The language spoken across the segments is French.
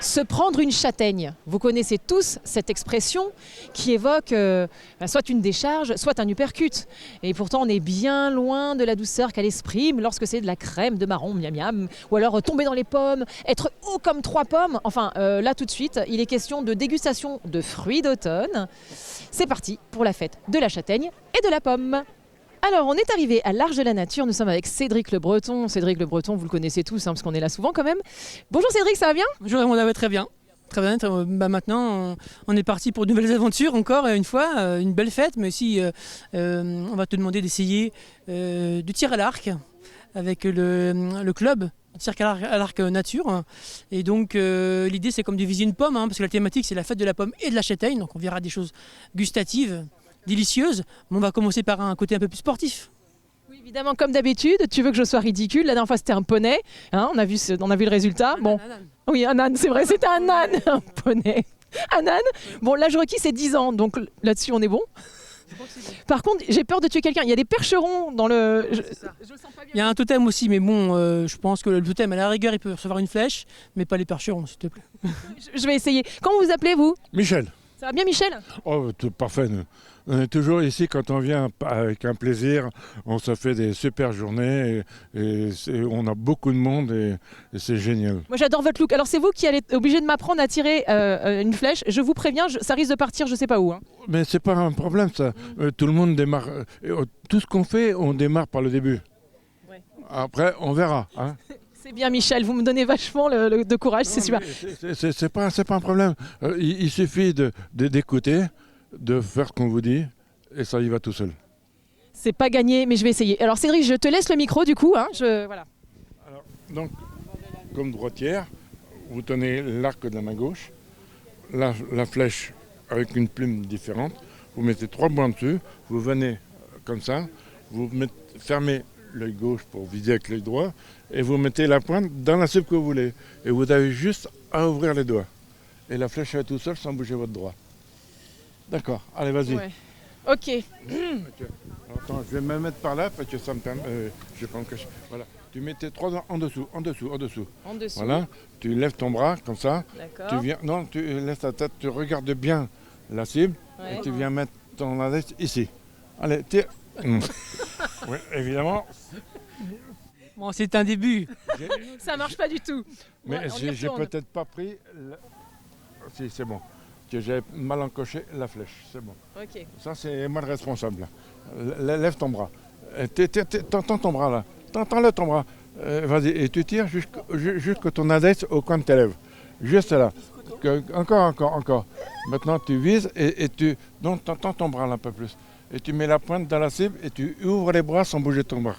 Se prendre une châtaigne. Vous connaissez tous cette expression qui évoque soit une décharge, soit un uppercut. Et pourtant, on est bien loin de la douceur qu'elle exprime lorsque c'est de la crème de marron, miam miam, ou alors tomber dans les pommes, être haut comme 3 pommes. Enfin, là tout de suite, il est question de dégustation de fruits d'automne. C'est parti pour la fête de la châtaigne et de la pomme. Alors, on est arrivé à l'Arche de la Nature. Nous sommes avec Cédric Le Breton. Cédric Le Breton, vous le connaissez tous, parce qu'on est là souvent quand même. Bonjour Cédric, ça va bien? Bonjour, on va très bien. Très bien. Maintenant, on est parti pour de nouvelles aventures encore une fois. Une belle fête, mais aussi on va te demander d'essayer du tir à l'arc avec le club. Tir à l'arc nature. Et donc l'idée c'est comme de viser une pomme, parce que la thématique c'est la fête de la pomme et de la châtaigne. Donc on verra des choses gustatives, délicieuses. Mais on va commencer par un côté un peu plus sportif. Oui, évidemment, comme d'habitude, tu veux que je sois ridicule. La dernière fois c'était un poney, on a vu le résultat. Bon. Oui, un âne, c'est vrai, c'était un âne, un poney. Un âne. Bon, l'âge requis c'est 10 ans, donc là-dessus on est bon. Par contre, j'ai peur de tuer quelqu'un. Il y a des percherons dans le... Je le sens pas bien. Il y a un totem aussi, mais bon, je pense que le totem, à la rigueur, il peut recevoir une flèche, mais pas les percherons, s'il te plaît. Je vais essayer. Comment vous appelez, vous? Michel. Ça va bien, Michel? Oh, parfait. On est toujours ici quand on vient avec un plaisir. On se fait des super journées et on a beaucoup de monde et c'est génial. Moi, j'adore votre look. Alors, c'est vous qui allez être obligé de m'apprendre à tirer une flèche. Je vous préviens, ça risque de partir, je sais pas où. Mais c'est pas un problème, ça. Tout le monde démarre. Tout ce qu'on fait, on démarre par le début. Ouais. Après, on verra. C'est bien, Michel. Vous me donnez vachement de courage, c'est super. C'est pas un problème. Il suffit d'écouter, de faire ce qu'on vous dit, et ça y va tout seul. C'est pas gagné, mais je vais essayer. Alors Cédric, je te laisse le micro du coup. Voilà. Alors, donc, comme droitière, vous tenez l'arc de la main gauche, la flèche avec une plume différente, vous mettez 3 points dessus, vous venez comme ça, vous fermez l'œil gauche pour viser avec l'œil droit, et vous mettez la pointe dans la cible que vous voulez. Et vous avez juste à ouvrir les doigts. Et la flèche va tout seul sans bouger votre droit. D'accord, allez, vas-y. Ouais. Ok. Alors, attends, je vais me mettre par là parce que ça me permet. Je vais pas me cacher. Voilà. Tu mets tes 3 doigts en dessous. En dessous. Voilà. Tu lèves ton bras comme ça. D'accord. Tu laisses ta tête, tu regardes bien la cible et tu viens mettre ton index ici. Allez, tire. Oui, évidemment. Bon, c'est un début. Ça marche pas du tout. Mais j'ai peut-être pas pris. Si, c'est bon. Que j'ai mal encoché la flèche, c'est bon. Ok. Ça, c'est moi le responsable. Lève ton bras. Tends ton bras là. Tends-le ton bras. Vas-y, et tu tires jusqu'à ton index au coin de tes lèvres. Juste là. Encore. Maintenant, tu vises et tu... Donc, tends ton bras là un peu plus. Et tu mets la pointe dans la cible et tu ouvres les bras sans bouger ton bras.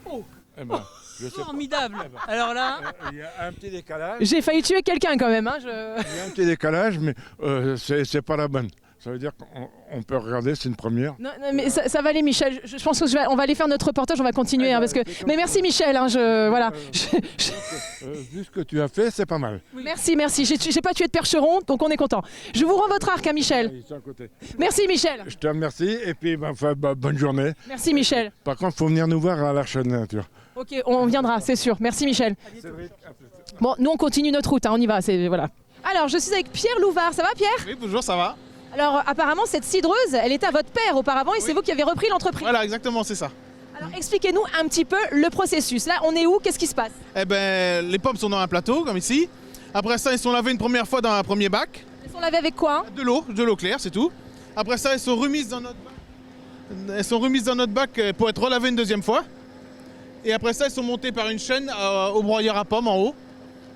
Oh, eh ben, formidable. Alors là... Il y a un petit décalage. J'ai failli tuer quelqu'un quand même. Il y a un petit décalage, mais c'est pas la bonne. Ça veut dire qu'on peut regarder, c'est une première. Non, mais ça va aller, Michel. Je pense qu'on va aller faire notre reportage, on va continuer. Parce que... Mais merci, Michel. Voilà. Vu ce que tu as fait, c'est pas mal. Oui. Merci. J'ai pas tué de percheron, donc on est content. Je vous rends votre arc, Michel. Ils sont à côté. Merci, Michel. Je te remercie et puis bonne journée. Merci, Michel. Par contre, il faut venir nous voir à l'Arche de la Nature. Ok, on viendra, c'est sûr. Merci, Michel. Bon, nous, on continue notre route. On y va. Voilà. Alors, je suis avec Pierre Louvard. Ça va, Pierre? Oui, bonjour, ça va. Alors apparemment cette cidreuse, elle était à votre père auparavant et oui. C'est vous qui avez repris l'entreprise. Voilà, exactement, c'est ça. Alors expliquez-nous un petit peu le processus. Là, on est où? Qu'est-ce qui se passe? Eh ben, les pommes sont dans un plateau, comme ici. Après ça, elles sont lavées une première fois dans un premier bac. Elles sont lavées avec quoi? De l'eau claire, c'est tout. Après ça, elles sont remises dans notre bac. Pour être relavées une deuxième fois. Et après ça, elles sont montées par une chaîne au broyeur à pommes en haut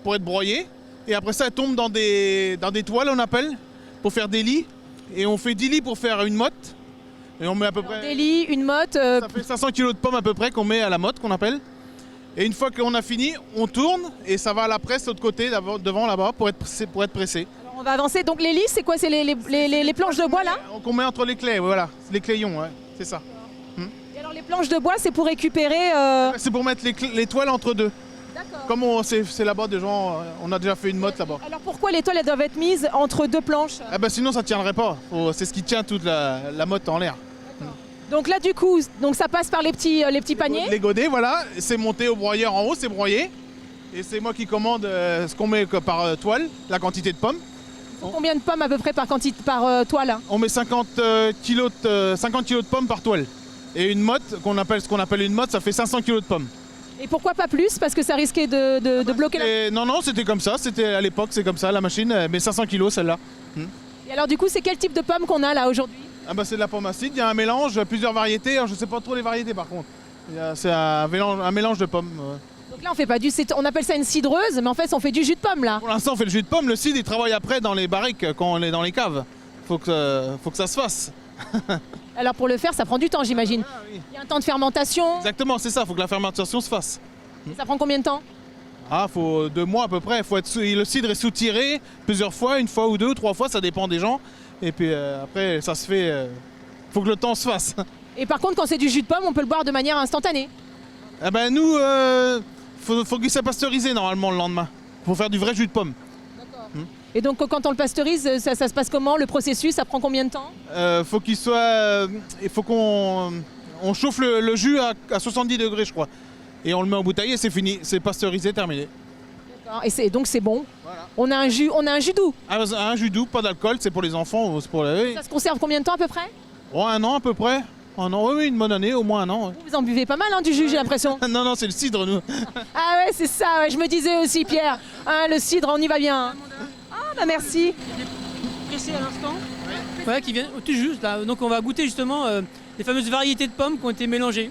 pour être broyées. Et après ça, elles tombent dans des toiles, on appelle, pour faire des lits. Et on fait 10 lits pour faire une motte. Et on met à peu près... Des lits, une motte... Ça fait 500 kg de pommes à peu près qu'on met à la motte, qu'on appelle. Et une fois qu'on a fini, on tourne et ça va à la presse de l'autre côté, devant là-bas, pour être pressé. Alors on va avancer. Donc les lits, c'est quoi? C'est les planches de bois là? Qu'on met entre les claies, voilà. Les clayons, ouais, c'est ça. Et alors les planches de bois, c'est pour récupérer... C'est pour mettre les toiles entre deux. D'accord. Comme c'est là-bas, des gens, on a déjà fait une motte là-bas. Alors pourquoi les toiles elles doivent être mises entre deux planches? Sinon ça ne tiendrait pas. C'est ce qui tient toute la motte en l'air. Donc là du coup, ça passe par les petits paniers? Les godets, voilà. C'est monté au broyeur en haut, c'est broyé. Et c'est moi qui commande ce qu'on met par toile, la quantité de pommes. Combien de pommes à peu près par toile? On met 50 kilos de pommes par toile. Et une motte, ce qu'on appelle une motte, ça fait 500 kilos de pommes. Et pourquoi pas plus? Parce que ça risquait de bloquer la... Non, c'était comme ça. C'était à l'époque, c'est comme ça. La machine, elle met 500 kilos celle-là. Et alors du coup, c'est quel type de pommes qu'on a là aujourd'hui? Ah bah, c'est de la pomme acide. Il y a un mélange, plusieurs variétés. Alors, je sais pas trop les variétés par contre. C'est un mélange de pommes. Donc là, on fait pas on appelle ça une cidreuse, mais en fait, on fait du jus de pomme là. Pour l'instant, on fait le jus de pomme. Le cidre, il travaille après dans les barriques quand on est dans les caves. Faut que ça se fasse. Alors pour le faire, ça prend du temps, j'imagine. Ah, oui. Il y a un temps de fermentation. Exactement, c'est ça. Faut que la fermentation se fasse. Et ça prend combien de temps? Ah, faut 2 mois à peu près. Le cidre est soutiré plusieurs fois, une fois ou 2, 3 fois, ça dépend des gens. Et puis après, ça se fait. Faut que le temps se fasse. Et par contre, quand c'est du jus de pomme, on peut le boire de manière instantanée. Eh ben nous, faut qu'il soit pasteurisé normalement le lendemain. Faut faire du vrai jus de pomme. Et donc quand on le pasteurise, ça se passe comment? Le processus, ça prend combien de temps? Faut qu'il soit. Il faut qu'on chauffe le jus à 70 degrés, je crois. Et on le met en bouteille et c'est fini. C'est pasteurisé, terminé. Et donc c'est bon. Voilà. On a un jus doux. Un jus doux, pas d'alcool, c'est pour les enfants. C'est pour les... Ça se conserve combien de temps à peu près? Oh, 1 an à peu près. 1 an, oui, une bonne année, au moins 1 an. Ouais. Vous en buvez pas mal du jus, j'ai l'impression. Non, c'est le cidre, nous. Ah ouais, c'est ça, ouais, je me disais aussi, Pierre. Hein, le cidre, on y va bien. Ah bah merci. Pressé à l'instant. Voilà, qui vient tout juste là. Donc on va goûter justement les fameuses variétés de pommes qui ont été mélangées.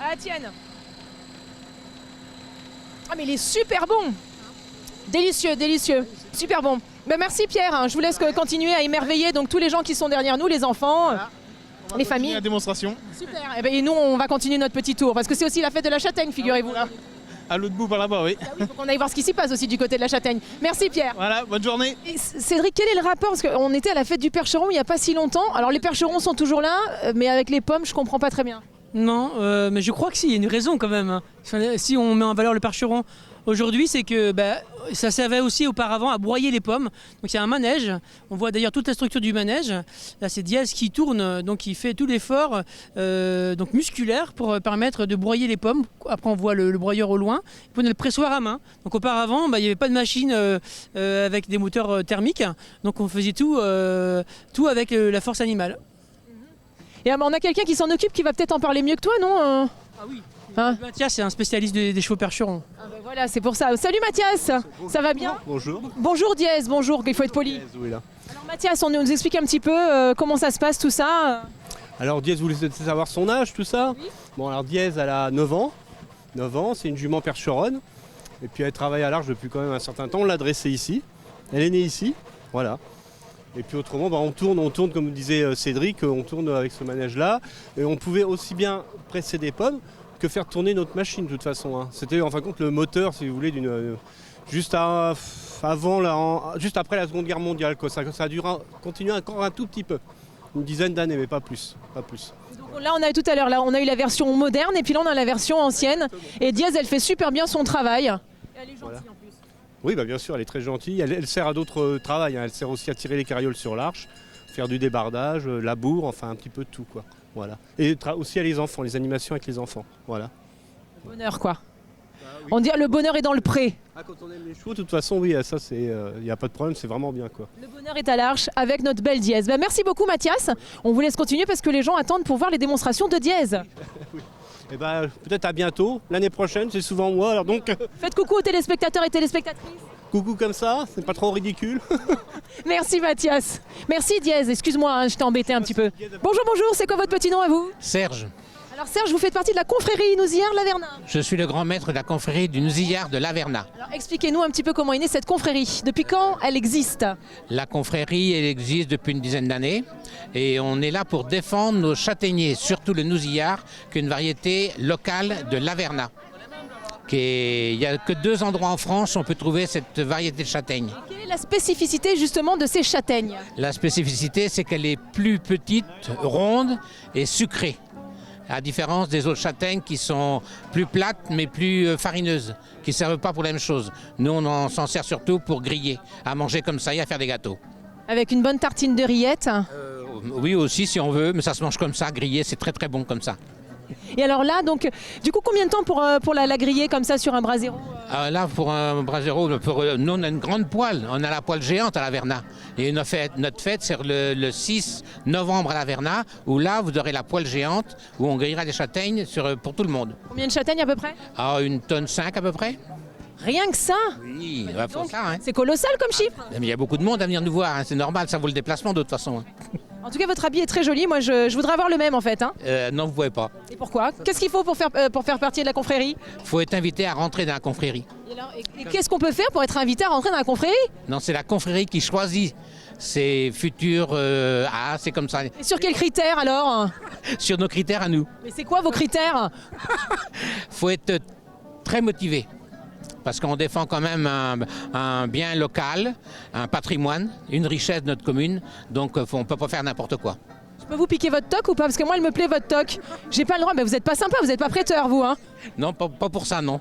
À la tienne. Ah mais il est super bon. Délicieux, délicieux. Super bon. Ben merci Pierre, hein. Je vous laisse continuer à émerveiller donc tous les gens qui sont derrière nous, les enfants, Voilà. les familles. La démonstration. Super. Et nous on va continuer notre petit tour parce que c'est aussi la fête de la châtaigne, figurez-vous. Voilà. À l'autre bout par là-bas, oui. Ah oui, faut qu'on aille voir ce qui s'y passe aussi du côté de la châtaigne. Merci Pierre. Voilà, bonne journée. Et Cédric, quel est le rapport? Parce qu'on était à la fête du percheron il n'y a pas si longtemps. Alors les percherons sont toujours là, mais avec les pommes, je comprends pas très bien. Non, mais je crois que si, il y a une raison quand même. Hein. Si on met en valeur le percheron aujourd'hui, c'est que ça servait aussi auparavant à broyer les pommes. Donc il y a un manège, on voit d'ailleurs toute la structure du manège. Là c'est Diaz qui tourne, donc il fait tout l'effort donc musculaire pour permettre de broyer les pommes. Après on voit le broyeur au loin. Il prenait le pressoir à main. Donc auparavant, il n'y avait pas de machine avec des moteurs thermiques. Donc on faisait tout avec la force animale. Et on a quelqu'un qui s'en occupe qui va peut-être en parler mieux que toi, non? Ah oui. Hein? Mathias, c'est un spécialiste des chevaux percherons. Ah ben voilà, c'est pour ça. Salut Mathias, ça va bien? Bonjour. Bonjour Diaz, bonjour, il faut être poli. Diaz, oui, là. Alors Mathias, on nous explique un petit peu comment ça se passe tout ça. Alors Diaz, vous voulez savoir son âge, tout ça? Oui. Bon, alors Diaz, elle a 9 ans. 9 ans, c'est une jument percheronne. Et puis elle travaille à l'arche depuis quand même un certain temps. On l'a dressée ici. Elle est née ici. Voilà. Et puis autrement, on tourne comme disait Cédric, on tourne avec ce manège-là. Et on pouvait aussi bien presser des pommes que faire tourner notre machine de toute façon. Hein. C'était en fin de compte le moteur, si vous voulez, juste après la Seconde Guerre mondiale. Quoi. Ça a dû continuer encore un tout petit peu. Une dizaine d'années, mais pas plus. Donc là, on a tout à l'heure, là, on a eu la version moderne et puis là, on a la version ancienne. Et Diaz, elle fait super bien son travail. Et elle est gentille en plus. Oui, bien sûr, elle est très gentille. Elle sert à d'autres travails. Hein. Elle sert aussi à tirer les carrioles sur l'arche, faire du débardage, la bourre, enfin un petit peu de tout. Quoi. Voilà. Et aussi à les enfants, les animations avec les enfants. Voilà. Bonheur, quoi. Oui. On dit le bonheur est dans le pré. Quand on aime les chevaux, de toute façon, oui, ça, il n'y a pas de problème, c'est vraiment bien. Quoi. Le bonheur est à l'arche avec notre belle Diaz. Merci beaucoup, Mathias. On vous laisse continuer parce que les gens attendent pour voir les démonstrations de Diaz. Oui. Et peut-être à bientôt. L'année prochaine, c'est souvent moi. Alors donc, faites coucou aux téléspectateurs et téléspectatrices. coucou comme ça, c'est pas trop ridicule. Merci Mathias. Merci Diaz, excuse-moi, je t'ai embêté un petit peu. Bonjour, c'est quoi votre petit nom à vous? Serge. Alors Serge, vous faites partie de la confrérie Nouzillard Laverna. Je suis le grand maître de la confrérie du Nouzillard de Laverna. Alors expliquez-nous un petit peu comment est née cette confrérie. Depuis quand elle existe? La confrérie, elle existe depuis une dizaine d'années et on est là pour défendre nos châtaigniers, surtout le Nouzillard, qui est une variété locale de Laverna. Il n'y a que 2 endroits en France où on peut trouver cette variété de châtaigne. Et quelle est la spécificité justement de ces châtaignes? La spécificité, c'est qu'elle est plus petite, ronde et sucrée. À différence des autres châtaignes qui sont plus plates mais plus farineuses, qui ne servent pas pour la même chose. Nous, on s'en sert surtout pour griller, à manger comme ça et à faire des gâteaux. Avec une bonne tartine de rillettes. Oui, aussi si on veut, mais ça se mange comme ça, grillé, c'est très très bon comme ça. Et alors là, donc, du coup, combien de temps pour la griller comme ça sur un brasero Là, pour un brasero, nous on a une grande poêle, on a la poêle géante à la Verna. Et notre fête c'est le 6 novembre à la Verna, où là vous aurez la poêle géante, où on grillera des châtaignes pour tout le monde. Combien de châtaignes à peu près? 1,5 tonne à peu près. Rien que ça? Oui, il faut Donc, ça. Hein. c'est colossal comme chiffre. Mais il y a beaucoup de monde à venir nous voir, hein. C'est normal, ça vaut le déplacement de toute façon. Hein. En tout cas, votre habit est très joli. Moi, je voudrais avoir le même en fait. Hein. Non, vous ne pouvez pas. Et pourquoi? Qu'est-ce qu'il faut pour faire partie de la confrérie? Il faut être invité à rentrer dans la confrérie. Et qu'est-ce qu'on peut faire pour être invité à rentrer dans la confrérie? Non, c'est la confrérie qui choisit ses futurs... c'est comme ça. Et sur quels critères alors? Sur nos critères à nous. Mais c'est quoi vos critères? Il faut être très motivé. Parce qu'on défend quand même un bien local, un patrimoine, une richesse de notre commune. Donc on ne peut pas faire n'importe quoi. Je peux vous piquer votre toc ou pas? Parce que moi, elle me plaît votre toc. J'ai pas le droit, mais vous n'êtes pas sympa, vous n'êtes pas prêteur, vous. Hein. Non, pas pour ça, non.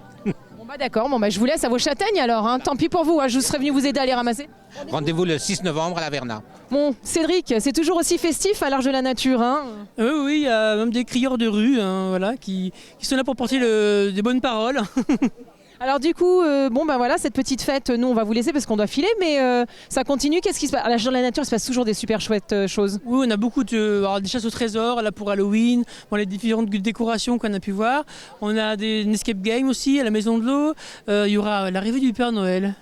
Bon bah d'accord, je vous laisse à vos châtaignes alors. Hein. Tant pis pour vous, hein. Je serais venu vous aider à les ramasser. Rendez-vous le 6 novembre à la Verna. Bon, Cédric, c'est toujours aussi festif à l'Arche de la Nature. Hein. Oui, il y a même des crieurs de rue voilà, qui sont là pour porter des bonnes paroles. Alors du coup, cette petite fête, nous on va vous laisser parce qu'on doit filer, mais ça continue. Qu'est-ce qui se passe? À l'Arche de la Nature, il se passe toujours des super chouettes choses. Oui, on a beaucoup des chasses au trésor là pour Halloween, les différentes décorations qu'on a pu voir. On a une escape game aussi à la Maison de l'Eau. Il y aura l'arrivée du Père Noël.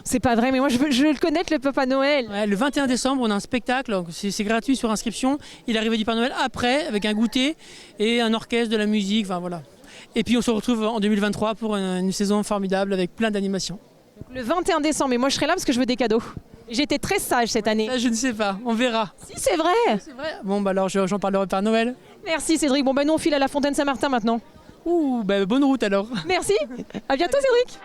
C'est pas vrai, mais moi je veux le connaître, le Papa Noël. Ouais, le 21 décembre, on a un spectacle, c'est gratuit sur inscription. Et l'arrivée du Père Noël après, avec un goûter et un orchestre, de la musique, enfin voilà. Et puis on se retrouve en 2023 pour une saison formidable avec plein d'animations. Le 21 décembre, et moi je serai là parce que je veux des cadeaux. J'étais très sage cette année. Ça, je ne sais pas, on verra. Si, c'est vrai. C'est vrai. Bon, alors j'en parlerai au Père Noël. Merci Cédric. Bon, nous on file à la Fontaine Saint-Martin maintenant. Bonne route alors. Merci. À bientôt Cédric.